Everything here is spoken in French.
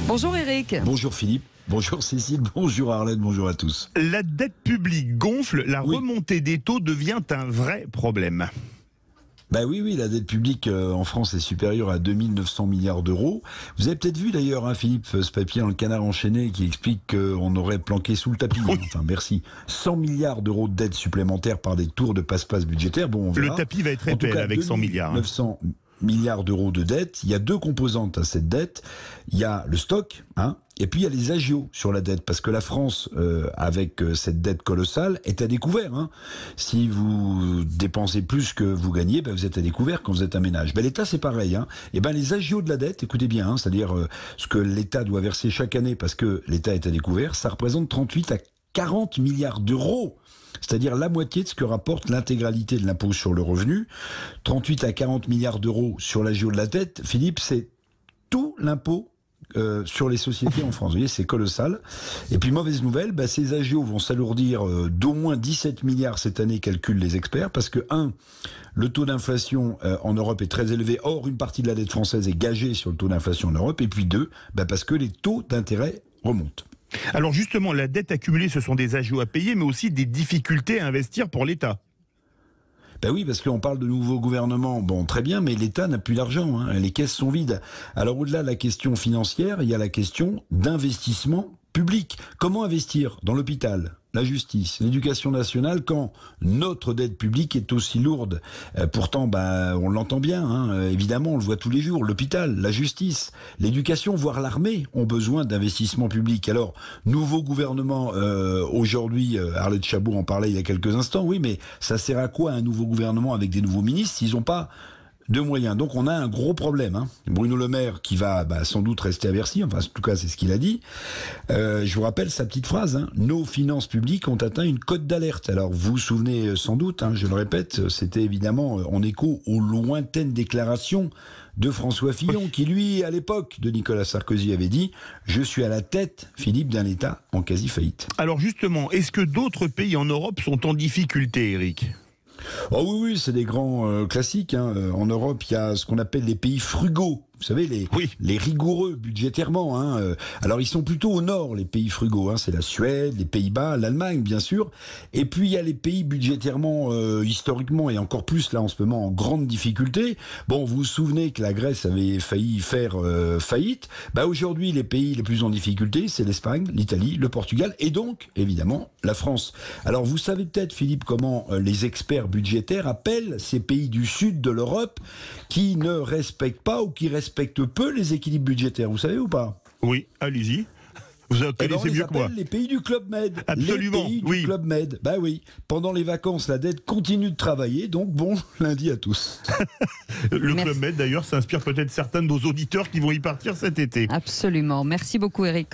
Bonjour Eric. Bonjour Philippe, bonjour Cécile, bonjour Arlette, bonjour à tous. La dette publique gonfle, la Oui. remontée des taux devient un vrai problème. Bah oui, la dette publique en France est supérieure à 2900 milliards d'euros. Vous avez peut-être vu d'ailleurs, hein, Philippe, ce papier dans le Canard enchaîné qui explique qu'on aurait planqué sous le tapis. Oui. Enfin, merci. 100 milliards d'euros de dette supplémentaires par des tours de passe-passe budgétaires. Bon, on verra. Le tapis va être En tout épais cas, avec 100 milliards. 900 milliards d'euros de dette. Il y a deux composantes à cette dette. Il y a le stock, hein, et puis il y a les agios sur la dette, parce que la France, avec cette dette colossale, est à découvert. Hein. Si vous dépensez plus que vous gagnez, ben vous êtes à découvert quand vous êtes un ménage. Ben l'État, c'est pareil. Hein. Et ben les agios de la dette, écoutez bien, hein, c'est-à-dire ce que l'État doit verser chaque année parce que l'État est à découvert, ça représente 38 à 40 milliards d'euros. C'est-à-dire la moitié de ce que rapporte l'intégralité de l'impôt sur le revenu. 38 à 40 milliards d'euros sur l'agio de la dette. Philippe, c'est tout l'impôt sur les sociétés en France. Vous voyez, c'est colossal. Et puis, mauvaise nouvelle, bah, ces agios vont s'alourdir d'au moins 17 milliards cette année, calculent les experts, parce que, le taux d'inflation en Europe est très élevé. Or, une partie de la dette française est gagée sur le taux d'inflation en Europe. Et puis, parce que les taux d'intérêt remontent. Alors justement, la dette accumulée, ce sont des agios à payer, mais aussi des difficultés à investir pour l'État. Ben oui, parce qu'on parle de nouveau gouvernement, bon très bien, mais l'État n'a plus d'argent, hein, les caisses sont vides. Alors au-delà de la question financière, il y a la question d'investissement public. Comment investir dans l'hôpital, la justice, l'éducation nationale quand notre dette publique est aussi lourde? Pourtant, on l'entend bien, hein, évidemment, on le voit tous les jours. L'hôpital, la justice, l'éducation, voire l'armée ont besoin d'investissement public. Alors, nouveau gouvernement, aujourd'hui, Arlette Chabot en parlait il y a quelques instants, oui, mais ça sert à quoi un nouveau gouvernement avec des nouveaux ministres s'ils n'ont pas de moyens? Donc on a un gros problème. Hein. Bruno Le Maire qui va sans doute rester à Bercy, enfin en tout cas c'est ce qu'il a dit. Je vous rappelle sa petite phrase, hein. Nos finances publiques ont atteint une cote d'alerte. Alors vous vous souvenez sans doute, hein, je le répète, c'était évidemment en écho aux lointaines déclarations de François Fillon qui lui, à l'époque de Nicolas Sarkozy, avait dit « Je suis à la tête, Philippe, d'un État en quasi-faillite ». Alors justement, est-ce que d'autres pays en Europe sont en difficulté, Eric ? Oh oui, c'est des grands classiques. Hein. En Europe, il y a ce qu'on appelle les pays frugaux. Vous savez, les rigoureux budgétairement. Hein. Alors, ils sont plutôt au nord, les pays frugaux. Hein. C'est la Suède, les Pays-Bas, l'Allemagne, bien sûr. Et puis, il y a les pays budgétairement, historiquement, et encore plus, là, en ce moment, en grande difficulté. Bon, vous vous souvenez que la Grèce avait failli faire faillite. Aujourd'hui, les pays les plus en difficulté, c'est l'Espagne, l'Italie, le Portugal, et donc, évidemment, la France. Alors, vous savez peut-être, Philippe, comment les experts budgétaires appellent ces pays du sud de l'Europe qui ne respectent pas ou qui respectent peu les équilibres budgétaires, vous savez ou pas? Oui, allez-y. Vous connaissez mieux que moi. Les pays du Club Med. Absolument, les pays du Club Med. Oui. Pendant les vacances, la dette continue de travailler, donc bon lundi à tous. Le Club Med, d'ailleurs, ça inspire peut-être certains de nos auditeurs qui vont y partir cet été. Absolument. Merci beaucoup Eric.